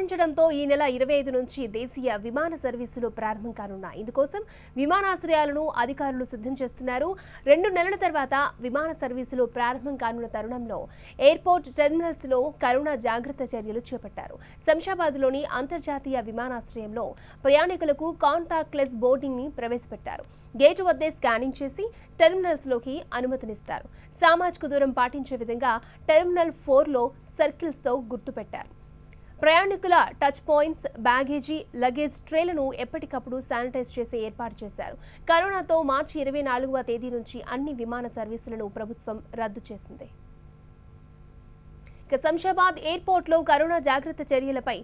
ముగించడంతో ఈ నెల 25 నుంచి దేశీయ విమాన సర్వీసులు ప్రారంభం కానున్నాయి. ఇందుకోసం విమానాశ్రయాలను అధికారులు సిద్ధం చేస్తున్నారు. 2 నెలల తర్వాత విమాన సర్వీసులు ప్రారంభం కానున్న తరుణంలో ఎయిర్పోర్ట్ టెర్మినల్స్ లో కరోనా జాగ్రత్త చర్యలు చేపట్టారు. శంషాబాద్లోని అంతర్జాతీయ విమానాశ్రయంలో ప్రయాణికులకు కాంటాక్ట్లెస్ బోర్డింగ్ ని ప్రవేశపెట్టారు. గేటు వద్దే స్కానింగ్ చేసి టెర్మినల్స్ లోకి అనుమతినిస్తారు. సామాజిక దూరం పాటించే విధంగా టెర్మినల్ 4 లో సర్కిల్స్ తో గుర్తు పెట్టారు. ప్రయాణికుల టచ్ పాయింట్స్, బ్యాగేజీ, లగేజ్ ట్రేలను ఎప్పటికప్పుడు శానిటైజ్ చేసే ఏర్పాటు చేశారు. కరోనాతో మార్చి 24వ తేదీ నుంచి అన్ని విమాన సర్వీసులను ప్రభుత్వం రద్దు చేసింది. ఇక శంషాబాద్ ఎయిర్పోర్ట్ లో కరోనా జాగ్రత్త చర్యలపై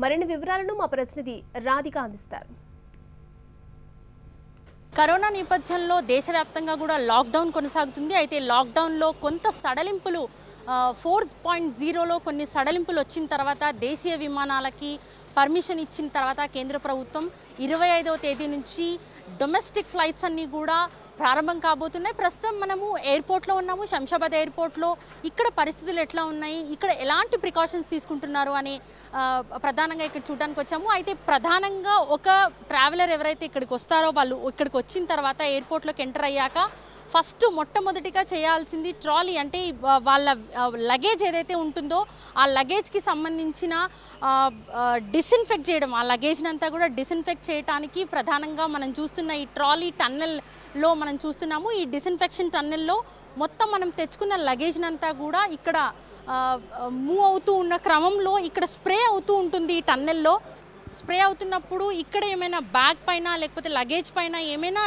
మరిన్ని వివరాలను మా ప్రతినిధి రాధిక అందిస్తారు. కరోనా నేపథ్యంలో దేశవ్యాప్తంగా కూడా లాక్డౌన్ కొనసాగుతుంది. అయితే లాక్డౌన్లో కొంత సడలింపులు 4.0లో కొన్ని సడలింపులు వచ్చిన తర్వాత దేశీయ విమానాలకి పర్మిషన్ ఇచ్చిన తర్వాత కేంద్ర ప్రభుత్వం 25వ తేదీ నుంచి డొమెస్టిక్ ఫ్లైట్స్ అన్నీ కూడా ప్రారంభం కాబోతున్నాయి. ప్రస్తుతం మనము ఎయిర్పోర్ట్లో ఉన్నాము, శంషాబాద్ ఎయిర్పోర్ట్లో. ఇక్కడ పరిస్థితులు ఎట్లా ఉన్నాయి, ఇక్కడ ఎలాంటి ప్రికాషన్స్ తీసుకుంటున్నారు అని ప్రధానంగా ఇక్కడ చూడడానికి వచ్చాము. అయితే ప్రధానంగా ఒక ట్రావెలర్ ఎవరైతే ఇక్కడికి వస్తారో వాళ్ళు ఇక్కడికి వచ్చిన తర్వాత ఎయిర్పోర్ట్లోకి ఎంటర్ అయ్యాక ఫస్ట్ మొట్టమొదటిగా చేయాల్సింది ట్రాలీ, అంటే వాళ్ళ లగేజ్ ఏదైతే ఉంటుందో ఆ లగేజ్కి సంబంధించిన డిస్ఇన్ఫెక్ట్ చేయడం, ఆ లగేజ్ని అంతా కూడా డిస్ఇన్ఫెక్ట్ చేయడానికి ప్రధానంగా మనం చూస్తున్న ఈ ట్రాలీ టన్నెల్లో మనం చూస్తున్నాము. ఈ డిస్ఇన్ఫెక్షన్ టన్నెల్లో మొత్తం మనం తెచ్చుకున్న లగేజ్ని అంతా కూడా ఇక్కడ మూవ్ అవుతూ ఉన్న క్రమంలో ఇక్కడ స్ప్రే అవుతూ ఉంటుంది. ఈ టన్నెల్లో స్ప్రే అవుతున్నప్పుడు ఇక్కడ ఏమైనా బ్యాగ్ పైన లేకపోతే లగేజ్ పైన ఏమైనా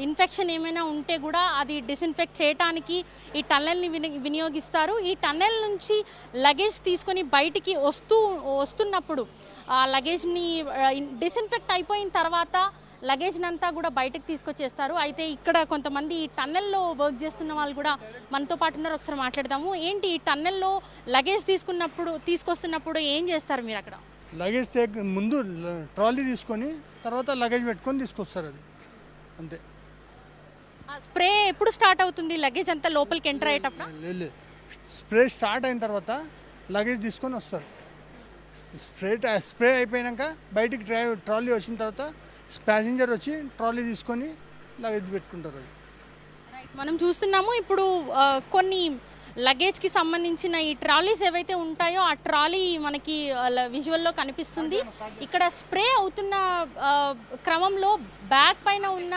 ఇన్ఫెక్షన్ ఏమైనా ఉంటే కూడా అది డిస్ఇన్ఫెక్ట్ చేయడానికి ఈ టన్నెల్ని వినియోగిస్తారు. ఈ టన్నెల్ నుంచి లగేజ్ తీసుకొని బయటికి వస్తున్నప్పుడు ఆ లగేజ్ని డిస్ఇన్ఫెక్ట్ అయిపోయిన తర్వాత లగేజ్ని అంతా కూడా బయటకు తీసుకొచ్చేస్తారు. అయితే ఇక్కడ కొంతమంది ఈ టన్నెల్లో వర్క్ చేస్తున్న వాళ్ళు కూడా మనతో పాటు ఉన్నారు. ఒకసారి మాట్లాడదాము. ఏంటి ఈ టన్నెల్లో లగేజ్ తీసుకొస్తున్నప్పుడు ఏం చేస్తారు మీరు అక్కడ? లగేజ్ ముందు ట్రాలీ తీసుకొని తర్వాత లగేజ్ పెట్టుకొని తీసుకొస్తారు, అది అంతే. స్ప్రే ఎప్పుడు స్టార్ట్ అవుతుంది లగేజ్ అంతా లోపలికి ఎంటర్ అయ్యేటప్పుడు? లేదు, స్ప్రే స్టార్ట్ అయిన తర్వాత లగేజ్ తీసుకొని వస్తారు. స్ప్రే అయిపోయాక బయటికి ట్రాలీ వచ్చిన తర్వాత ప్యాసింజర్ వచ్చి ట్రాలీ తీసుకొని లగేజ్ పెట్టుకుంటారు. అది మనం చూస్తున్నాము. ఇప్పుడు కొన్ని లగేజ్కి సంబంధించిన ఈ ట్రాలీస్ ఏవైతే ఉంటాయో ఆ ట్రాలీ మనకి విజువల్లో కనిపిస్తుంది. ఇక్కడ స్ప్రే అవుతున్న క్రమంలో బ్యాగ్ పైన ఉన్న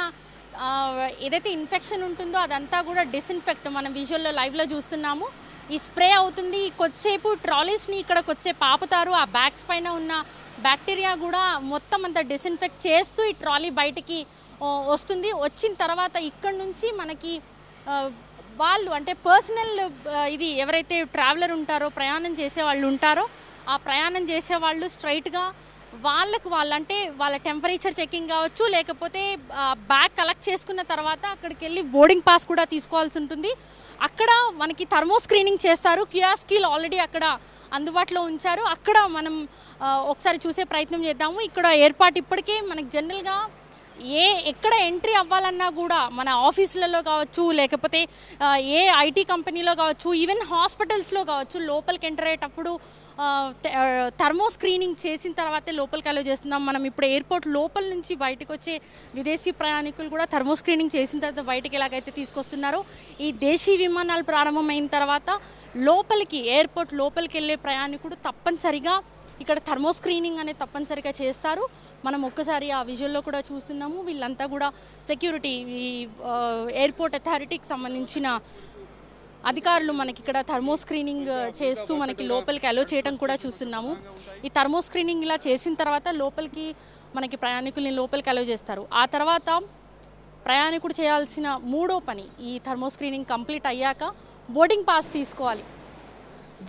ఏదైతే ఇన్ఫెక్షన్ ఉంటుందో అదంతా కూడా డిస్ఇన్ఫెక్ట్ మనం విజువల్లో లైవ్లో చూస్తున్నాము. ఈ స్ప్రే అవుతుంది. కొద్దిసేపు ట్రాలీస్ని ఇక్కడ కొద్దిసేపు ఆపుతారు. ఆ బ్యాగ్స్ పైన ఉన్న బ్యాక్టీరియా కూడా మొత్తం అంతా డిస్ఇన్ఫెక్ట్ చేస్తూ ఈ ట్రాలీ బయటికి వస్తుంది. వచ్చిన తర్వాత ఇక్కడ నుంచి మనకి వాళ్ళు అంటే పర్సనల్ ఇది ఎవరైతే ట్రావెలర్ ఉంటారో, ప్రయాణం చేసే వాళ్ళు ఉంటారో ఆ ప్రయాణం చేసే వాళ్ళు స్ట్రైట్గా వాళ్ళంటే వాళ్ళ టెంపరేచర్ చెకింగ్ కావచ్చు, లేకపోతే బ్యాగ్ కలెక్ట్ చేసుకున్న తర్వాత అక్కడికి వెళ్ళి బోర్డింగ్ పాస్ కూడా తీసుకోవాల్సి ఉంటుంది. అక్కడ మనకి థర్మో స్క్రీనింగ్ చేస్తారు. కియాస్కీలు ఆల్రెడీ అక్కడ అందుబాటులో ఉంచారు. అక్కడ మనం ఒకసారి చూసే ప్రయత్నం చేద్దాము. ఇక్కడ ఏర్పాటు ఇప్పటికే మనకి జనరల్గా ఎక్కడ ఎంట్రీ అవ్వాలన్నా కూడా మన ఆఫీసులలో కావచ్చు, లేకపోతే ఏ ఐటీ కంపెనీలో కావచ్చు, ఈవెన్ హాస్పిటల్స్లో కావచ్చు, లోపలికి ఎంటర్ అయ్యేటప్పుడు థర్మో స్క్రీనింగ్ చేసిన తర్వాతే లోపలికి అలో చేస్తున్నాం. మనం ఇప్పుడు ఎయిర్పోర్ట్ లోపల నుంచి బయటకు వచ్చే విదేశీ ప్రయాణికులు కూడా థర్మో స్క్రీనింగ్ చేసిన తర్వాత బయటకు ఎలాగైతే తీసుకొస్తున్నారో ఈ దేశీ విమానాలు ప్రారంభమైన తర్వాత లోపలికి ఎయిర్పోర్ట్ లోపలికి వెళ్ళే ప్రయాణికుడు తప్పనిసరిగా ఇక్కడ థర్మో స్క్రీనింగ్ అనేది తప్పనిసరిగా చేస్తారు. మనం ఒక్కసారి ఆ విజువల్లో కూడా చూస్తున్నాము. వీళ్ళంతా కూడా సెక్యూరిటీ, ఈ ఎయిర్పోర్ట్ అథారిటీకి సంబంధించిన అధికారులు మనకి ఇక్కడ థర్మో స్క్రీనింగ్ చేస్తూ మనకి లోపలికి అలో చేయడం కూడా చూస్తున్నాము. ఈ థర్మో స్క్రీనింగ్ ఇలా చేసిన తర్వాత లోపలికి మనకి ప్రయాణికుల్ని లోపలికి అలో చేస్తారు. ఆ తర్వాత ప్రయాణికుడు చేయాల్సిన మూడో పని, ఈ థర్మో స్క్రీనింగ్ కంప్లీట్ అయ్యాక బోర్డింగ్ పాస్ తీసుకోవాలి.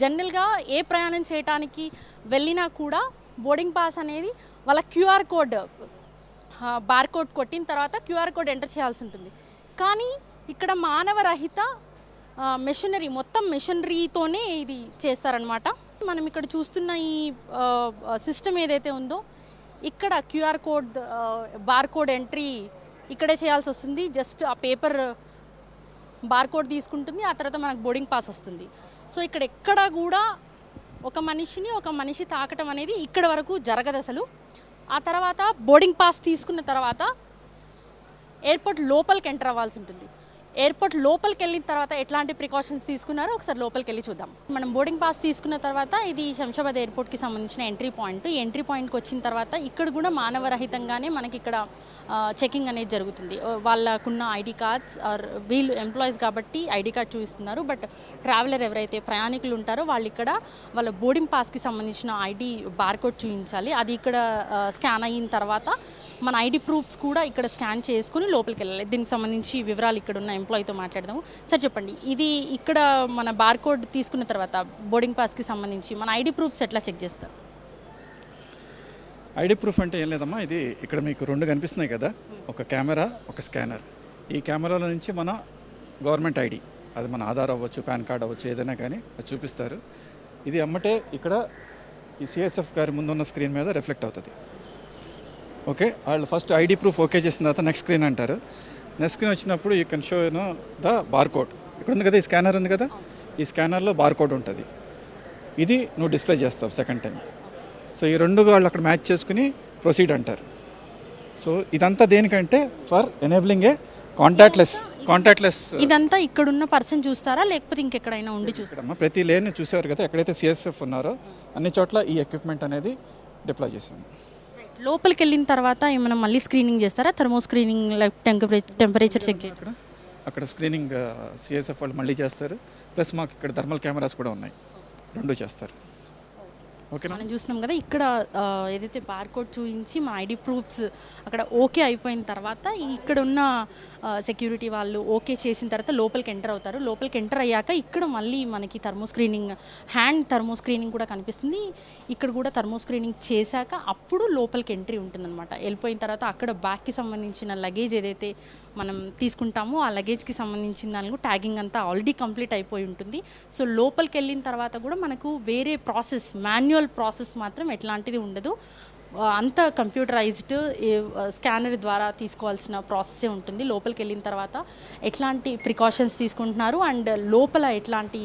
జనరల్గా ఏ ప్రయాణం చేయడానికి వెళ్ళినా కూడా బోర్డింగ్ పాస్ అనేది వాళ్ళ క్యూఆర్ కోడ్ బార్కోడ్ కొట్టిన తర్వాత క్యూఆర్ కోడ్ ఎంటర్ చేయాల్సి ఉంటుంది. కానీ ఇక్కడ మానవరహిత మెషినరీ, మొత్తం మెషినరీతోనే ఇది చేస్తారనమాట. మనం ఇక్కడ చూస్తున్న ఈ సిస్టమ్ ఏదైతే ఉందో ఇక్కడ క్యూఆర్ కోడ్ బార్కోడ్ ఎంట్రీ ఇక్కడే చేయాల్సి వస్తుంది. జస్ట్ ఆ పేపర్ బార్కోడ్ తీసుకుంటుంది, ఆ తర్వాత మనకు బోర్డింగ్ పాస్ వస్తుంది. సో ఇక్కడ ఎక్కడ కూడా ఒక మనిషి తాకటం అనేది ఇక్కడ వరకు జరగదు అసలు. ఆ తర్వాత బోర్డింగ్ పాస్ తీసుకున్న తర్వాత ఎయిర్పోర్ట్ లోపలికి ఎంటర్ అవ్వాల్సి ఉంటుంది. ఎయిర్పోర్ట్ లోపలికి వెళ్ళిన తర్వాత ఎట్లాంటి ప్రికాషన్స్ తీసుకున్నారో ఒకసారి లోపలికి వెళ్ళి చూద్దాం. మనం బోర్డింగ్ పాస్ తీసుకున్న తర్వాత ఇది శంషాబాద్ ఎయిర్పోర్ట్కి సంబంధించిన ఎంట్రీ పాయింట్. ఈ ఎంట్రీ పాయింట్కి వచ్చిన తర్వాత ఇక్కడ కూడా మానవరహితంగానే మనకి ఇక్కడ చెకింగ్ అనేది జరుగుతుంది. వాళ్ళకున్న ఐడి కార్డ్స్ వీళ్ళు ఎంప్లాయీస్ కాబట్టి ఐడి కార్డ్ చూపిస్తున్నారు. బట్ ట్రావెలర్ ఎవరైతే ప్రయాణికులు ఉంటారో వాళ్ళు ఇక్కడ వాళ్ళ బోర్డింగ్ పాస్కి సంబంధించిన ఐడి బార్కోడ్ చూపించాలి. అది ఇక్కడ స్కాన్ అయిన తర్వాత మన ఐడి ప్రూఫ్స్ కూడా ఇక్కడ స్కాన్ చేసుకుని లోపలికి వెళ్ళాలి. దీనికి సంబంధించి వివరాలు ఇక్కడ ఉన్న ఎంప్లాయీతో మాట్లాడదాము. సార్ చెప్పండి, ఇది ఇక్కడ మన బార్కోడ్ తీసుకున్న తర్వాత బోర్డింగ్ పాస్కి సంబంధించి మన ఐడి ప్రూఫ్స్ ఎట్లా చెక్ చేస్తారు? ఐడి ప్రూఫ్ అంటే ఏం లేదమ్మా, ఇది ఇక్కడ మీకు 2 కనిపిస్తున్నాయి కదా, ఒక కెమెరా, ఒక స్కానర్. ఈ కెమెరాల నుంచి మన గవర్నమెంట్ ఐడి, అది మన ఆధార్ అవ్వచ్చు, పాన్ కార్డ్ అవ్వచ్చు, ఏదైనా కానీ అది చూపిస్తారు. ఇది అమ్మటే ఇక్కడ ఈ సిఎస్ఎఫ్ గారి ముందున్న స్క్రీన్ మీద రిఫ్లెక్ట్ అవుతుంది. ఓకే, వాళ్ళు ఫస్ట్ ఐడి ప్రూఫ్ ఓకే చేసిన తర్వాత నెక్స్ట్ స్క్రీన్ అంటారు. నెక్స్ట్ స్క్రీన్ వచ్చినప్పుడు you can show the barcode. ఇక్కడ ఉంది కదా, ఈ స్కానర్ ఉంది కదా, ఈ స్కానర్లో బార్కోడ్ ఉంటుంది. ఇది నువ్వు డిస్ప్లే చేస్తావు సెకండ్ టైం. సో ఈ 2 వాళ్ళు అక్కడ మ్యాచ్ చేసుకుని ప్రొసీడ్ అంటారు. సో ఇదంతా దేనికంటే ఫర్ ఎనేబులింగ్ ఏ కాంటాక్ట్లెస్. ఇదంతా ఇక్కడున్న పర్సన్ చూస్తారా లేకపోతే ఇంకెక్కడైనా ఉండి చూస్తారా? ప్రతి లేన్ చూసేవారు కదా, ఎక్కడైతే సిఎస్ఎఫ్ ఉన్నారో అన్ని చోట్ల ఈ ఎక్విప్మెంట్ అనేది డిప్లాయ్ చేసాము. లోపలికి వెళ్ళిన తర్వాత ఏమైనా మళ్ళీ స్క్రీనింగ్ చేస్తారా? Thermo screening, like temperature check చేయడం అక్కడ స్క్రీనింగ్ సిఎస్ఎఫ్ వాళ్ళు మళ్ళీ చేస్తారు. ప్లస్ మాకు ఇక్కడ థర్మల్ కెమెరాస్ కూడా ఉన్నాయి, 2 చేస్తారు. ఓకే, మనం చూస్తున్నాం కదా ఇక్కడ ఏదైతే బార్కోడ్ చూపించి మా ఐడి ప్రూఫ్స్ అక్కడ ఓకే అయిపోయిన తర్వాత ఇక్కడ ఉన్న సెక్యూరిటీ వాళ్ళు ఓకే చేసిన తర్వాత లోపలికి ఎంటర్ అవుతారు. లోపలికి ఎంటర్ అయ్యాక ఇక్కడ మళ్ళీ మనకి thermo screening, hand thermo screening కూడా కనిపిస్తుంది. ఇక్కడ కూడా థర్మో స్క్రీనింగ్ చేశాక అప్పుడు లోపలికి ఎంట్రీ ఉంటుందన్నమాట. వెళ్ళిపోయిన తర్వాత అక్కడ బ్యాగ్కి సంబంధించిన లగేజ్ ఏదైతే మనం తీసుకుంటామో ఆ లగేజ్కి సంబంధించిన దానికి ట్యాగింగ్ అంతా ఆల్రెడీ కంప్లీట్ అయిపోయి ఉంటుంది. సో లోపలికి వెళ్ళిన తర్వాత కూడా మనకు వేరే ప్రాసెస్, మాన్యువల్ ప్రాసెస్ మాత్రం ఎట్లాంటిది ఉండదు. అంతా కంప్యూటరైజ్డ్ స్కానర్ ద్వారా తీసుకోవాల్సిన ప్రాసెసే ఉంటుంది. లోపలికి వెళ్ళిన తర్వాత ఎట్లాంటి ప్రికాషన్స్ తీసుకుంటున్నారు అండ్ లోపల ఎట్లాంటి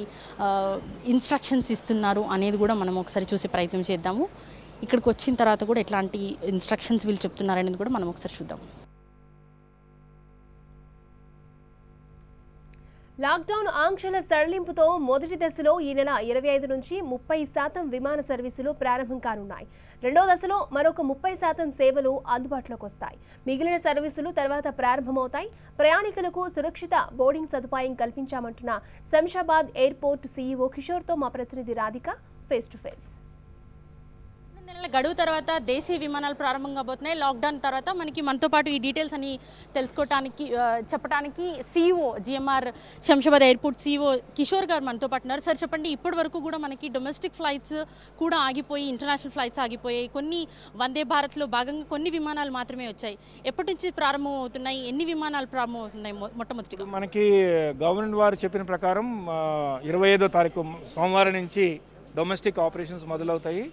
ఇన్స్ట్రక్షన్స్ ఇస్తున్నారు అనేది కూడా మనం ఒకసారి చూసే ప్రయత్నం చేద్దాము. ఇక్కడికి వచ్చిన తర్వాత కూడా ఎట్లాంటి ఇన్స్ట్రక్షన్స్ వీళ్ళు చెప్తున్నారు అనేది కూడా మనం ఒకసారి చూద్దాం. లాక్డౌన్ ఆంక్షల సడలింపుతో మొదటి దశలో ఈ నెల 25 నుంచి 30% విమాన సర్వీసులు ప్రారంభం కానున్నాయి. రెండో దశలో మరొక 30% సేవలు అందుబాటులోకి వస్తాయి. మిగిలిన సర్వీసులు తర్వాత ప్రారంభమవుతాయి. ప్రయాణికులకు సురక్షిత బోర్డింగ్ సదుపాయం కల్పించామంటున్న శంషాబాద్ ఎయిర్పోర్ట్ సీఈఓ కిషోర్తో మా ప్రతినిధి రాధిక ఫేస్ టు ఫేస్. నెలల గడువు తర్వాత దేశీయ విమానాలు ప్రారంభం కాబోతున్నాయి. లాక్డౌన్ తర్వాత మనతో పాటు ఈ డీటెయిల్స్ అని తెలుసుకోవడానికి చెప్పడానికి CEO GMR Shamshabad airport CEO Kishore గారు మనతో పాటు ఉన్నారు. సార్ చెప్పండి, ఇప్పటి వరకు కూడా మనకి డొమెస్టిక్ ఫ్లైట్స్ కూడా ఆగిపోయి, ఇంటర్నేషనల్ ఫ్లైట్స్ ఆగిపోయాయి. కొన్ని వందే భారత్లో భాగంగా కొన్ని విమానాలు మాత్రమే వచ్చాయి. ఎప్పటి నుంచి ప్రారంభం అవుతున్నాయి? ఎన్ని విమానాలు ప్రారంభం అవుతున్నాయి? మొట్టమొదటిగా మనకి గవర్నమెంట్ వారు చెప్పిన ప్రకారం 25వ తారీఖు సోమవారం నుంచి డొమెస్టిక్ ఆపరేషన్స్ మొదలవుతాయి.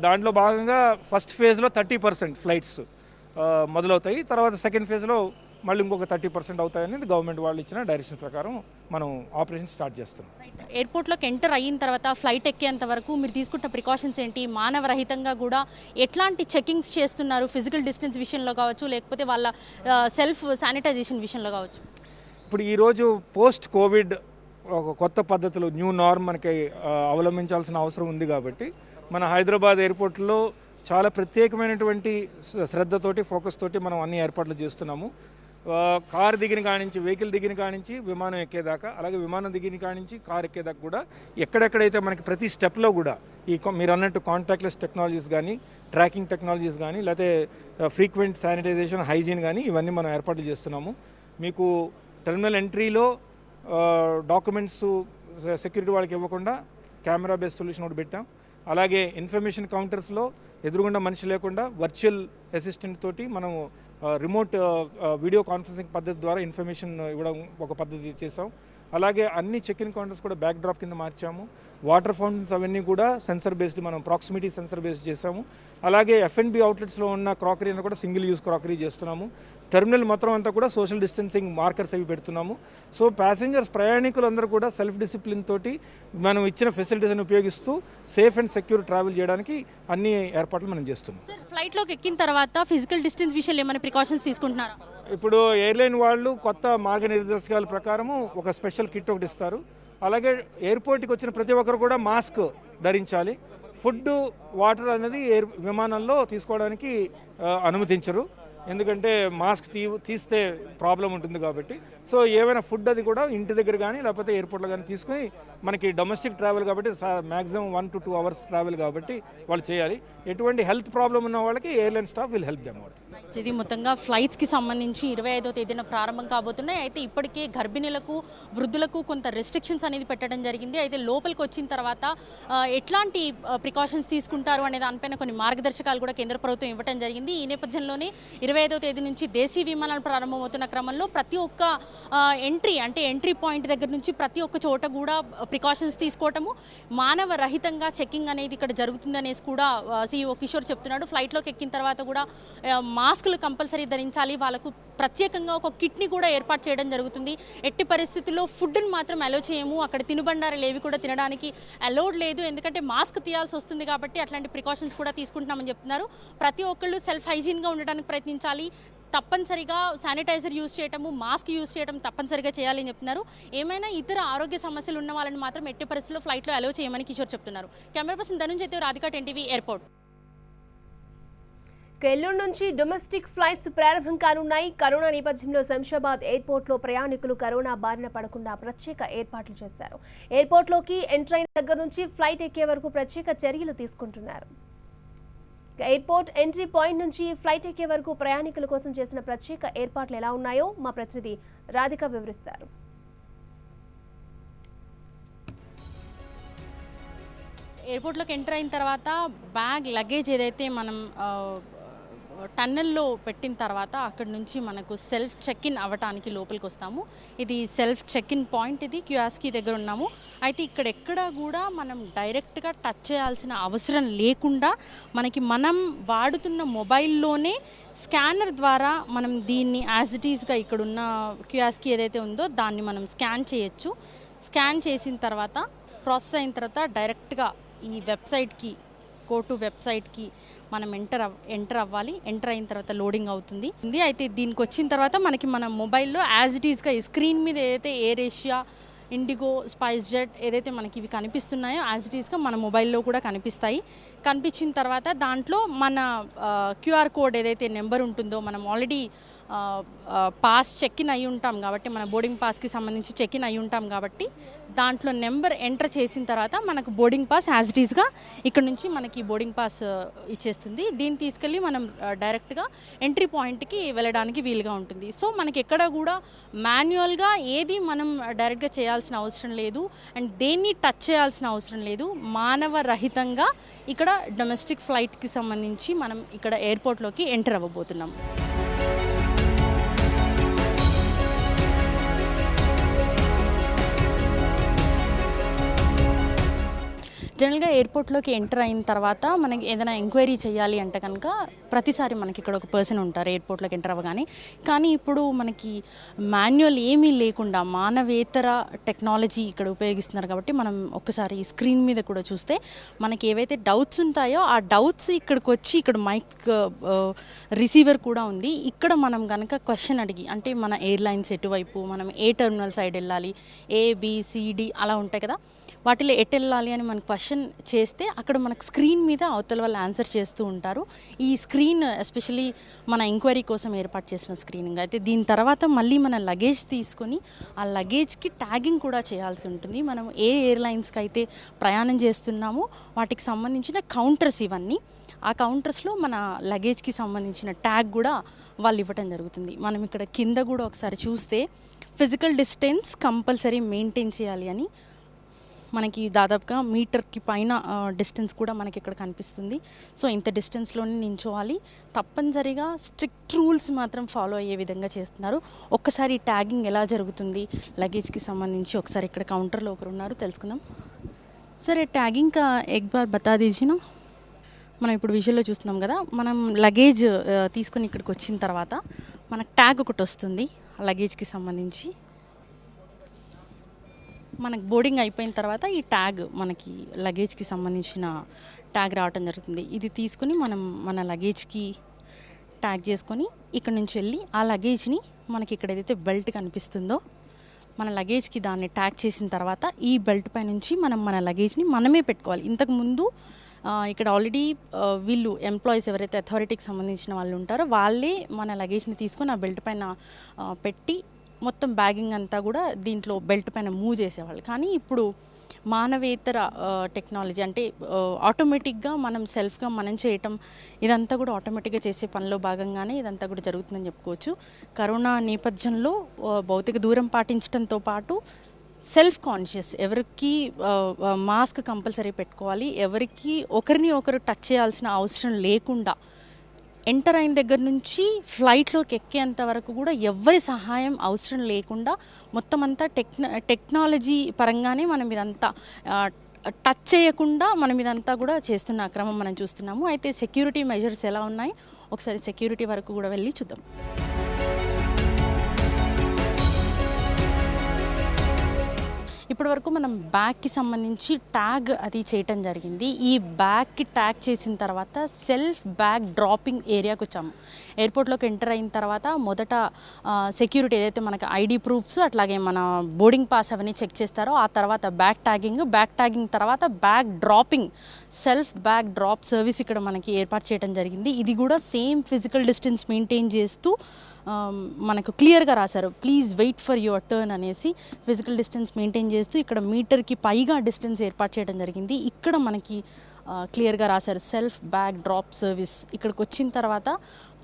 దాంట్లో భాగంగా ఫస్ట్ ఫేజ్లో 30% ఫ్లైట్స్ మొదలవుతాయి. తర్వాత సెకండ్ ఫేజ్లో మళ్ళీ ఇంకొక 30% అవుతాయని గవర్నమెంట్ వాళ్ళు ఇచ్చిన డైరెక్షన్ ప్రకారం మనం ఆపరేషన్ స్టార్ట్ చేస్తున్నాం. ఎయిర్పోర్ట్లోకి ఎంటర్ అయిన తర్వాత ఫ్లైట్ ఎక్కేంత వరకు మీరు తీసుకుంటున్న ప్రికాషన్స్ ఏంటి? మానవరహితంగా కూడా ఎట్లాంటి చెకింగ్స్ చేస్తున్నారు? ఫిజికల్ డిస్టెన్స్ విషయంలో కావచ్చు, లేకపోతే వాళ్ళ సెల్ఫ్ శానిటైజేషన్ విషయంలో కావచ్చు. ఇప్పుడు ఈరోజు పోస్ట్ కోవిడ్ ఒక కొత్త పద్ధతులు, న్యూ నార్మ్ మనకి అవలంబించాల్సిన అవసరం ఉంది. కాబట్టి మన హైదరాబాద్ ఎయిర్పోర్ట్లో చాలా ప్రత్యేకమైనటువంటి శ్రద్ధతోటి, ఫోకస్ తోటి మనం అన్ని ఏర్పాట్లు చేస్తున్నాము. కారు దిగిన కానించి, వెహికల్ దిగిన కానించి విమానం ఎక్కేదాకా, అలాగే విమానం దిగిన కానించి కారు ఎక్కేదాకా కూడా ఎక్కడెక్కడైతే మనకి ప్రతి స్టెప్లో కూడా ఈ మీరు అన్నట్టు కాంటాక్ట్లెస్ టెక్నాలజీస్ కానీ, ట్రాకింగ్ టెక్నాలజీస్ కానీ, లేకపోతే ఫ్రీక్వెంట్ శానిటైజేషన్, హైజీన్ కానీ ఇవన్నీ మనం ఏర్పాట్లు చేస్తున్నాము. మీకు టెర్మినల్ ఎంట్రీలో డాక్యుమెంట్స్ సెక్యూరిటీ వాళ్ళకి ఇవ్వకుండా కెమెరా బేస్డ్ సొల్యూషన్ ఒకటి పెట్టాం. అలాగే ఇన్ఫర్మేషన్ కౌంటర్స్లో ఎదురుగుండా మనిషి లేకుండా వర్చువల్ అసిస్టెంట్ తోటి మనం రిమోట్ వీడియో కాన్ఫరెన్సింగ్ పద్ధతి ద్వారా ఇన్ఫర్మేషన్ ఇవ్వడం ఒక పద్ధతి చేసాం. అలాగే అన్ని చెక్ ఇన్ కౌంటర్స్ కూడా బ్యాక్ డ్రాప్ కింద మార్చాము. వాటర్ ఫౌంటైన్స్ అవన్నీ కూడా సెన్సర్ బేస్డ్, మనం ప్రాక్సిమిటీ సెన్సర్ బేస్డ్ చేసాము. అలాగే F&B అవుట్లెట్స్లో ఉన్న క్రాకరీ అని కూడా సింగిల్ యూజ్ క్రాకరీ చేస్తున్నాము. టెర్మినల్ మొత్తం అంతా కూడా సోషల్ డిస్టెన్సింగ్ మార్కర్స్ అవి పెడుతున్నాము. సో ప్యాసింజర్స్, ప్రయాణికులందరూ కూడా సెల్ఫ్ డిసిప్లిన్ తోటి మనం ఇచ్చిన ఫెసిలిటీస్ని ఉపయోగిస్తూ సేఫ్ అండ్ సెక్యూర్ ట్రావెల్ చేయడానికి అన్ని ఏర్పాట్లు మనం చేస్తున్నాం. సార్, ఫ్లైట్లోకి ఎక్కిన తర్వాత ఫిజికల్ డిస్టెన్స్ విషయంలో ఏమైనా ప్రికాషన్స్ తీసుకుంటున్నారా? ఇప్పుడు ఎయిర్లైన్ వాళ్ళు కొత్త మార్గనిర్దేశకాల ప్రకారము ఒక స్పెషల్ కిట్ ఒకటి ఇస్తారు. అలాగే ఎయిర్పోర్ట్కి వచ్చిన ప్రతి ఒక్కరు కూడా మాస్క్ ధరించాలి. ఫుడ్, వాటర్ అనేది విమానంలో తీసుకోవడానికి అనుమతించరు, ఎందుకంటే మాస్క్ తీస్తే ప్రాబ్లం ఉంటుంది కాబట్టి. సో ఏమైనా ఫుడ్ అది కూడా ఇంటి దగ్గర కానీ లేకపోతే ఎయిర్పోర్ట్లో కానీ తీసుకుని, మనకి డొమెస్టిక్ ట్రావెల్ కాబట్టి మ్యాక్సిమం 1 to 2 hours ట్రావెల్ కాబట్టి వాళ్ళు చేయాలి. ఎటువంటి హెల్త్ ప్రాబ్లం ఉన్న వాళ్ళకి airline staff will help them. ఇది మొత్తంగా ఫ్లైట్స్కి సంబంధించి 25వ తేదీన ప్రారంభం కాబోతున్నాయి. అయితే ఇప్పటికే గర్భిణీలకు, వృద్ధులకు కొంత రెస్ట్రిక్షన్స్ అనేది పెట్టడం జరిగింది. అయితే లోపలికి వచ్చిన తర్వాత ఎట్లాంటి ప్రికాషన్స్ తీసుకుంటారు అనే దానిపైన కొన్ని మార్గదర్శకాలు కూడా కేంద్ర ప్రభుత్వం ఇవ్వడం జరిగింది. ఈ నేపథ్యంలోనే 25వ తేదీ నుంచి దేశీయ విమానాలు ప్రారంభమవుతున్న క్రమంలో ప్రతి ఒక్క ఎంట్రీ పాయింట్ దగ్గర నుంచి ప్రతి ఒక్క చోట కూడా ప్రికాషన్స్ తీసుకోవటము, మానవ రహితంగా చెకింగ్ అనేది ఇక్కడ జరుగుతుందనేసి కూడా CEO కిషోర్ చెప్తున్నాడు. ఫ్లైట్లోకి ఎక్కిన తర్వాత కూడా మాస్కులు కంపల్సరీ ధరించాలి. వాళ్ళకు ప్రత్యేకంగా ఒక కిట్ని కూడా ఏర్పాటు చేయడం జరుగుతుంది. ఎట్టి పరిస్థితుల్లో ఫుడ్ని మాత్రం అలో చేయము, అక్కడ తినుబండారాలు ఏవి కూడా తినడానికి అలౌడ్ లేదు, ఎందుకంటే మాస్క్ తీయాల్సి వస్తుంది కాబట్టి అట్లాంటి ప్రికాషన్స్ కూడా తీసుకుంటున్నామని చెప్తున్నారు. ప్రతి ఒక్కళ్ళు సెల్ఫ్ హైజీన్గా ఉండడానికి ప్రయత్నించాలి, తప్పనిసరిగా శానిటైజర్ యూజ్ చేయటము, మాస్క్ యూజ్ చేయడం తప్పనిసరిగా చేయాలని చెప్తున్నారు. ఏమైనా ఇతర ఆరోగ్య సమస్యలు ఉన్న వాళ్ళని మాత్రం ఎట్టి పరిస్థితుల్లో ఫ్లైట్లో అలో చేయమని కిషోర్ చెప్తున్నారు. కెమెరా పర్సన్ ధనుంజయ్తో రాధిక, 10TV ఎయిర్పోర్ట్. ఎల్లుండి నుంచి డొమెస్టిక్ ఫ్లైట్స్ ప్రారంభం కానున్నాయి. కరోనా నేపథ్యంలో శంషాబాద్ ఎయిర్పోర్ట్లో ప్రయాణికులు కరోనా బారిన పడకుండా ప్రత్యేక ఏర్పాట్లు చేశారు. ఎయిర్పోర్ట్లోకి ఎంటర్ అయిన దగ్గర నుంచి ఫ్లైట్ ఎక్కే వరకు ప్రత్యేక చర్యలు తీసుకుంటున్నారు. ఎయిర్పోర్ట్ ఎంట్రీ పాయింట్ నుంచి ఫ్లైట్ ఎక్కే వరకు ప్రయాణికుల కోసం చేసిన ప్రత్యేక ఏర్పాట్లు ఎలా ఉన్నాయో మా ప్రతినిధి రాధిక వివరిస్తారు. ఎయిర్పోర్ట్లోకి ఎంటర్ అయిన తర్వాత బ్యాగ్, లగేజ్ ఏదైతే మనం టన్నెల్లో పెట్టిన తర్వాత అక్కడ నుంచి మనకు సెల్ఫ్ చెక్ ఇన్ అవ్వటానికి లోపలికి వస్తాము. ఇది సెల్ఫ్ చెక్ ఇన్ పాయింట్, ఇది క్యూఆర్ఎస్కి దగ్గర ఉన్నాము. అయితే ఇక్కడ ఎక్కడ కూడా మనం డైరెక్ట్గా టచ్ చేయాల్సిన అవసరం లేకుండా మనం వాడుతున్న మొబైల్లోనే స్కానర్ ద్వారా మనం దీన్ని యాజ్ ఇట్ ఈస్గా ఇక్కడున్న క్యూఆర్ఎస్కి ఏదైతే ఉందో దాన్ని మనం స్కాన్ చేయొచ్చు. స్కాన్ చేసిన తర్వాత ప్రాసెస్ అయిన తర్వాత డైరెక్ట్గా ఈ వెబ్సైట్కి, వెబ్సైట్కి మనం ఎంటర్ అవ్వాలి. ఎంటర్ అయిన తర్వాత లోడింగ్ అవుతుంది. అయితే దీనికి వచ్చిన తర్వాత మన మొబైల్లో యాజ్ ఇట్ ఈస్గా ఈ స్క్రీన్ మీద ఏదైతే air Asia, IndiGo, spice jet ఏదైతే మనకి ఇవి కనిపిస్తున్నాయో యాజ్ ఇట్ ఈస్గా మన మొబైల్లో కూడా కనిపిస్తాయి. కనిపించిన తర్వాత దాంట్లో మన క్యూఆర్ కోడ్ ఏదైతే నెంబర్ ఉంటుందో, మనం ఆల్రెడీ పాస్ చెక్ ఇన్ అయి ఉంటాం కాబట్టి, మన బోర్డింగ్ పాస్కి సంబంధించి చెక్ ఇన్ అయి ఉంటాం కాబట్టి దాంట్లో నెంబర్ ఎంటర్ చేసిన తర్వాత మనకు బోర్డింగ్ పాస్ యాజ్ ఇట్ ఈస్గా ఇక్కడ నుంచి మనకి బోర్డింగ్ పాస్ ఇచ్చేస్తుంది. దీన్ని తీసుకెళ్ళి మనం డైరెక్ట్గా ఎంట్రీ పాయింట్కి వెళ్ళడానికి వీలుగా ఉంటుంది. సో మనకి ఎక్కడ కూడా మాన్యువల్గా ఏది మనం డైరెక్ట్గా చేయాల్సిన అవసరం లేదు, అండ్ దేన్ని టచ్ చేయాల్సిన అవసరం లేదు. మానవ రహితంగా ఇక్కడ డొమెస్టిక్ ఫ్లైట్కి సంబంధించి మనం ఇక్కడ ఎయిర్పోర్ట్లోకి ఎంటర్ అవ్వబోతున్నాం. జనరల్గా ఎయిర్పోర్ట్లోకి ఎంటర్ అయిన తర్వాత మనకి ఏదైనా ఎంక్వైరీ చేయాలి అంటే కనుక ప్రతిసారి మనకి ఇక్కడ ఒక పర్సన్ ఉంటారు ఎయిర్పోర్ట్లోకి ఎంటర్ అవ్వగానే. కానీ ఇప్పుడు మనకి మాన్యువల్ ఏమీ లేకుండా మానవేతర టెక్నాలజీ ఇక్కడ ఉపయోగిస్తున్నారు కాబట్టి మనం ఒక్కసారి స్క్రీన్ మీద కూడా చూస్తే మనకి ఏవైతే డౌట్స్ ఉంటాయో ఆ డౌట్స్ ఇక్కడికి వచ్చి, ఇక్కడ మైక్ రిసీవర్ కూడా ఉంది. ఇక్కడ మనం కనుక క్వశ్చన్ అడిగి, అంటే మన ఎయిర్లైన్స్ ఎటువైపు, మనం ఏ టెర్మినల్ సైడ్ వెళ్ళాలి, ABCD అలా ఉంటాయి కదా, వాటిలో ఎటు వెళ్ళాలి అని మనం క్వశ్చన్ చేస్తే అక్కడ మనకు స్క్రీన్ మీద అవతల వాళ్ళు ఆన్సర్ చేస్తూ ఉంటారు. ఈ స్క్రీన్ ఎస్పెషలీ మన ఎంక్వైరీ కోసం ఏర్పాటు చేసిన స్క్రీనింగ్. అయితే దీని తర్వాత మళ్ళీ మన లగేజ్ తీసుకొని ఆ లగేజ్కి ట్యాగింగ్ కూడా చేయాల్సి ఉంటుంది. మనం ఏ ఎయిర్లైన్స్కి అయితే ప్రయాణం చేస్తున్నామో వాటికి సంబంధించిన కౌంటర్స్ ఇవన్నీ. ఆ కౌంటర్స్లో మన లగేజ్కి సంబంధించిన ట్యాగ్ కూడా వాళ్ళు ఇవ్వటం జరుగుతుంది. మనం ఇక్కడ కింద కూడా ఒకసారి చూస్తే ఫిజికల్ డిస్టెన్స్ కంపల్సరీ మెయింటైన్ చేయాలి అని మనకి దాదాపుగా మీటర్కి పైన డిస్టెన్స్ కూడా మనకి ఇక్కడ కనిపిస్తుంది. సో ఇంత డిస్టెన్స్లోనే నించోవాలి. తప్పనిసరిగా స్ట్రిక్ట్ రూల్స్ మాత్రం ఫాలో అయ్యే విధంగా చేస్తున్నారు. ఒక్కసారి ట్యాగింగ్ ఎలా జరుగుతుంది లగేజ్కి సంబంధించి ఒకసారి ఇక్కడ కౌంటర్లో ఒకరు ఉన్నారు, తెలుసుకుందాం. సరే, ట్యాగింగ్ కా ఎక్ బార్ బతా దీజిए ना. మనం ఇప్పుడు విజువల్లో చూస్తున్నాం కదా, మనం లగేజ్ తీసుకొని ఇక్కడికి వచ్చిన తర్వాత మనకు ట్యాగ్ ఒకటి వస్తుంది లగేజ్కి సంబంధించి. మనకు బోర్డింగ్ అయిపోయిన తర్వాత ఈ ట్యాగ్ మనకి లగేజ్కి సంబంధించిన ట్యాగ్ రావటం జరుగుతుంది. ఇది తీసుకుని మనం మన లగేజ్కి ట్యాగ్ చేసుకొని ఇక్కడ నుంచి వెళ్ళి ఆ లగేజ్ని మనకి ఇక్కడ ఏదైతే బెల్ట్ కనిపిస్తుందో మన లగేజ్కి దాన్ని ట్యాగ్ చేసిన తర్వాత ఈ బెల్ట్ పై నుంచి మనం మన లగేజ్ని మనమే పెట్టుకోవాలి. ఇంతకుముందు ఇక్కడ ఆల్రెడీ వీళ్ళు ఎంప్లాయీస్ ఎవరైతే అథారిటీకి సంబంధించిన వాళ్ళు ఉంటారో వాళ్ళే మన లగేజ్ని తీసుకొని ఆ బెల్ట్ పైన పెట్టి మొత్తం బ్యాగింగ్ అంతా కూడా దీంట్లో బెల్ట్ పైన మూవ్ చేసేవాళ్ళు. కానీ ఇప్పుడు మానవేతర టెక్నాలజీ అంటే ఆటోమేటిక్గా మనం సెల్ఫ్గా మనం చేయటం, ఇదంతా కూడా ఆటోమేటిక్గా చేసే పనిలో భాగంగానే ఇదంతా కూడా జరుగుతుందని చెప్పుకోవచ్చు. కరోనా నేపథ్యంలో భౌతిక దూరం పాటించడంతో పాటు సెల్ఫ్ కాన్షియస్, ఎవరికి మాస్క్ కంపల్సరీ పెట్టుకోవాలి, ఎవరికి ఒకరిని ఒకరు టచ్ చేయాల్సిన అవసరం లేకుండా ఎంటర్ అయిన దగ్గర నుంచి ఫ్లైట్లోకి ఎక్కేంత వరకు కూడా ఎవరి సహాయం అవసరం లేకుండా మొత్తం అంతా టెక్నాలజీ పరంగానే మనం ఇదంతా టచ్ చేయకుండా మనం ఇదంతా కూడా చేస్తున్న క్రమం మనం చూస్తున్నాము. అయితే సెక్యూరిటీ మెజర్స్ ఎలా ఉన్నాయి ఒకసారి సెక్యూరిటీ వరకు కూడా వెళ్ళి చూద్దాం. ఇప్పటి వరకు మనం బ్యాగ్కి సంబంధించి ట్యాగ్ అది చేయటం జరిగింది. ఈ బ్యాగ్కి ట్యాగ్ చేసిన తర్వాత సెల్ఫ్ బ్యాగ్ డ్రాపింగ్ ఏరియాకి వచ్చాము. ఎయిర్పోర్ట్లోకి ఎంటర్ అయిన తర్వాత మొదట సెక్యూరిటీ ఏదైతే మనకు ఐడి ప్రూఫ్స్ అట్లాగే మన బోర్డింగ్ పాస్ అవన్నీ చెక్ చేస్తారో ఆ తర్వాత బ్యాగ్ ట్యాగింగ్ తర్వాత bag dropping, self bag drop service ఇక్కడ మనకి ఏర్పాటు చేయడం జరిగింది. ఇది కూడా సేమ్ ఫిజికల్ డిస్టెన్స్ మెయింటైన్ చేస్తూ మనకు క్లియర్గా రాశారు, please wait for your turn అనేసి. ఫిజికల్ డిస్టెన్స్ మెయింటైన్ చేస్తూ ఇక్కడ మీటర్కి పైగా డిస్టెన్స్ ఏర్పాటు చేయడం జరిగింది. ఇక్కడ మనకి క్లియర్గా రాశారు సెల్ఫ్ బ్యాగ్ డ్రాప్ సర్వీస్. ఇక్కడికి వచ్చిన తర్వాత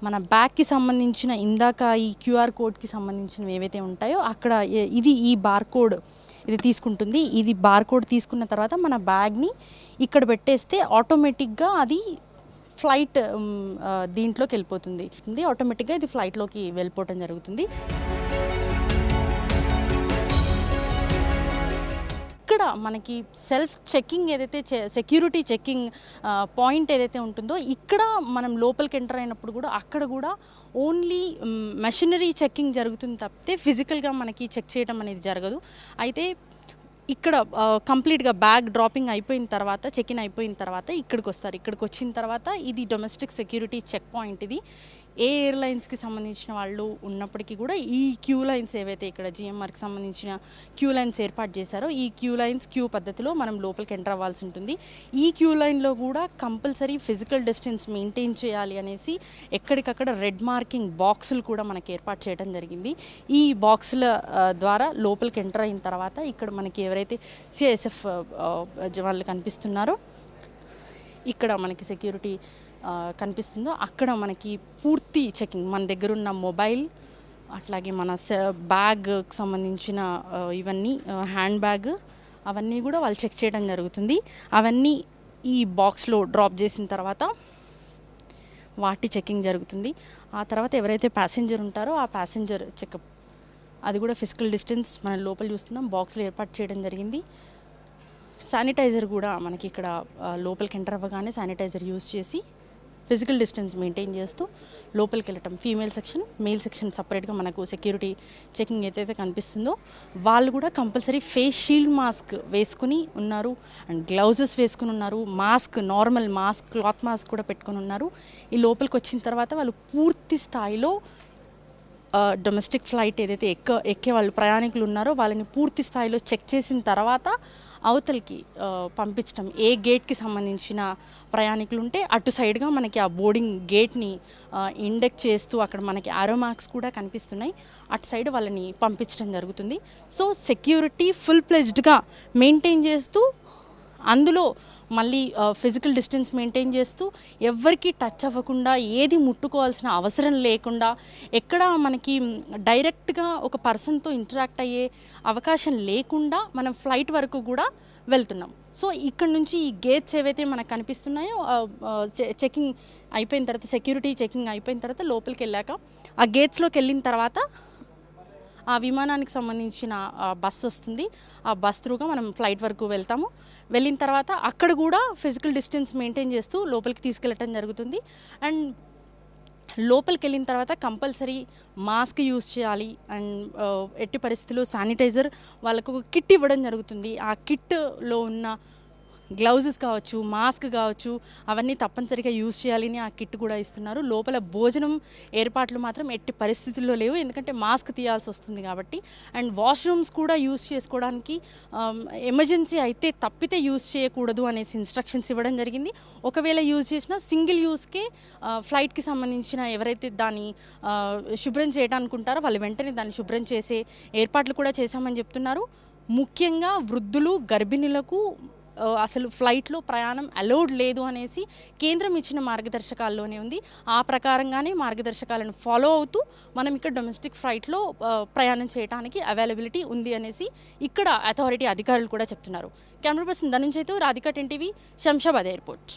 మన బ్యాగ్కి సంబంధించిన ఇందాక ఈ క్యూఆర్ కోడ్కి సంబంధించినవి ఏవైతే ఉంటాయో అక్కడ ఈ బార్ కోడ్ ఇది తీసుకుంటుంది. ఇది బార్ కోడ్ తీసుకున్న తర్వాత మన బ్యాగ్ని ఇక్కడ పెట్టేస్తే ఆటోమేటిక్గా అది ఫ్లైట్ దీంట్లోకి వెళ్ళిపోతుంది. ఆటోమేటిక్గా ఇది ఫ్లైట్లోకి వెళ్ళిపోవటం జరుగుతుంది. ఇక్కడ మనకి సెల్ఫ్ చెకింగ్ ఏదైతే సెక్యూరిటీ చెకింగ్ పాయింట్ ఏదైతే ఉంటుందో ఇక్కడ మనం లోపలికి ఎంటర్ అయినప్పుడు కూడా అక్కడ కూడా ఓన్లీ మెషినరీ చెకింగ్ జరుగుతుంది తప్పితే ఫిజికల్గా మనకి చెక్ చేయడం అనేది జరగదు. అయితే ఇక్కడ కంప్లీట్గా బ్యాగ్ డ్రాపింగ్ అయిపోయిన తర్వాత చెక్ ఇన్ అయిపోయిన తర్వాత ఇక్కడికి వస్తారు. ఇక్కడికి వచ్చిన తర్వాత ఇది డొమెస్టిక్ సెక్యూరిటీ చెక్ పాయింట్. ఇది ఏ ఎయిర్లైన్స్కి సంబంధించిన వాళ్ళు ఉన్నప్పటికీ కూడా ఈ క్యూ లైన్స్ ఏవైతే ఇక్కడ జిఎంఆర్కి సంబంధించిన క్యూ లైన్స్ ఏర్పాటు చేశారో ఈ క్యూ పద్ధతిలో మనం లోపలికి ఎంటర్ అవ్వాల్సి ఉంటుంది. ఈ క్యూ లైన్లో కూడా కంపల్సరీ ఫిజికల్ డిస్టెన్స్ మెయింటైన్ చేయాలి అనేసి ఎక్కడికక్కడ రెడ్ మార్కింగ్ బాక్సులు కూడా మనకి ఏర్పాటు చేయడం జరిగింది. ఈ బాక్సుల ద్వారా లోపలికి ఎంటర్ అయిన తర్వాత ఇక్కడ మనకి ఎవరైతే సిఐఎస్ఎఫ్ జవాన్లు కనిపిస్తున్నారో ఇక్కడ మనకి సెక్యూరిటీ కనిపిస్తుందో అక్కడ మనకి పూర్తి చెకింగ్, మన దగ్గర ఉన్న మొబైల్ అట్లాగే మన బ్యాగ్కి సంబంధించిన ఇవన్నీ హ్యాండ్ బ్యాగ్ అవన్నీ కూడా వాళ్ళు చెక్ చేయడం జరుగుతుంది. అవన్నీ ఈ బాక్స్లో డ్రాప్ చేసిన తర్వాత వాటి చెకింగ్ జరుగుతుంది. ఆ తర్వాత ఎవరైతే ప్యాసింజర్ ఉంటారో ఆ ప్యాసింజర్ చెకప్, అది కూడా ఫిజికల్ డిస్టెన్స్ మనం లోపల చూస్తున్నాం బాక్స్లో ఏర్పాటు చేయడం జరిగింది. శానిటైజర్ కూడా మనకి ఇక్కడ లోపలికి ఎంటర్ అవ్వగానే శానిటైజర్ యూజ్ చేసి ఫిజికల్ డిస్టెన్స్ మెయింటైన్ చేస్తూ లోపలికి వెళ్ళటం. ఫీమేల్ సెక్షన్, మేల్ సెక్షన్ సపరేట్గా మనకు సెక్యూరిటీ చెకింగ్ ఏదైతే కనిపిస్తుందో వాళ్ళు కూడా కంపల్సరీ ఫేస్ షీల్డ్ మాస్క్ వేసుకుని ఉన్నారు అండ్ గ్లౌజెస్ వేసుకుని ఉన్నారు. Mask, normal mask, cloth mask కూడా పెట్టుకుని ఉన్నారు. ఈ లోపలికి వచ్చిన తర్వాత వాళ్ళు పూర్తి స్థాయిలో డొమెస్టిక్ ఫ్లైట్ ఏదైతే ఎక్కే వాళ్ళు ప్రయాణికులు ఉన్నారో వాళ్ళని పూర్తి స్థాయిలో చెక్ చేసిన తర్వాత అవతలికి పంపించడం. ఏ గేట్కి సంబంధించిన ప్రయాణికులు ఉంటే అటు సైడ్గా మనకి ఆ బోర్డింగ్ గేట్ని ఇండెక్ట్ చేస్తూ అక్కడ మనకి ఆరో మార్క్స్ కూడా కనిపిస్తున్నాయి, అటు సైడ్ వాళ్ళని పంపించడం జరుగుతుంది. సో సెక్యూరిటీ ఫుల్ ప్లెజ్డ్గా మెయింటైన్ చేస్తూ అందులో మళ్ళీ ఫిజికల్ డిస్టెన్స్ మెయింటైన్ చేస్తూ ఎవరికి టచ్ అవ్వకుండా ఏది ముట్టుకోవాల్సిన అవసరం లేకుండా ఎక్కడ మనకి డైరెక్ట్గా ఒక పర్సన్తో ఇంటరాక్ట్ అయ్యే అవకాశం లేకుండా మనం ఫ్లైట్ వరకు కూడా వెళ్తున్నాం. సో ఇక్కడ నుంచి ఈ గేట్స్ ఏవైతే మనకు కనిపిస్తున్నాయో చెకింగ్ అయిపోయిన తర్వాత, సెక్యూరిటీ చెకింగ్ అయిపోయిన తర్వాత లోపలికి వెళ్ళాక ఆ గేట్స్లోకి వెళ్ళిన తర్వాత ఆ విమానానికి సంబంధించిన బస్సు వస్తుంది. ఆ బస్ త్రూగా మనం ఫ్లైట్ వరకు వెళ్తాము. వెళ్ళిన తర్వాత అక్కడ కూడా ఫిజికల్ డిస్టెన్స్ మెయింటైన్ చేస్తూ లోపలికి తీసుకెళ్ళటం జరుగుతుంది. అండ్ లోపలికి వెళ్ళిన తర్వాత కంపల్సరీ మాస్క్ యూజ్ చేయాలి. అండ్ ఎట్టి పరిస్థితుల్లో శానిటైజర్ వాళ్ళకు ఒక కిట్ ఇవ్వడం జరుగుతుంది. ఆ కిట్లో ఉన్న గ్లౌజెస్ కావచ్చు, మాస్క్ కావచ్చు, అవన్నీ తప్పనిసరిగా యూజ్ చేయాలని ఆ కిట్ కూడా ఇస్తున్నారు. లోపల భోజనం ఏర్పాట్లు మాత్రం ఎట్టి పరిస్థితుల్లో లేవు, ఎందుకంటే మాస్క్ తీయాల్సి వస్తుంది కాబట్టి. అండ్ వాష్రూమ్స్ కూడా యూజ్ చేసుకోవడానికి ఎమర్జెన్సీ అయితే తప్పితే యూజ్ చేయకూడదు అనేసి ఇన్స్ట్రక్షన్స్ ఇవ్వడం జరిగింది. ఒకవేళ యూజ్ చేసినా సింగిల్ యూజ్కే ఫ్లైట్కి సంబంధించిన ఎవరైతే దాన్ని శుభ్రం చేయడానికి ఉంటారో వాళ్ళు వెంటనే దాన్ని శుభ్రం చేసే ఏర్పాట్లు కూడా చేశామని చెప్తున్నారు. ముఖ్యంగా వృద్ధులు, గర్భిణులకు అసలు ఫ్లైట్లో ప్రయాణం అలౌడ్ లేదు అనేసి కేంద్రం ఇచ్చిన మార్గదర్శకాల్లోనే ఉంది. ఆ ప్రకారంగానే మార్గదర్శకాలను ఫాలో అవుతూ మనం ఇక్కడ డొమెస్టిక్ ఫ్లైట్లో ప్రయాణం చేయడానికి అవైలబిలిటీ ఉంది అనేసి ఇక్కడ అథారిటీ అధికారులు కూడా చెప్తున్నారు. కెమెరా పర్సన్ ధనుంజయ్తో రాధిక, 10 టీవీ, శంషాబాద్ ఎయిర్పోర్ట్.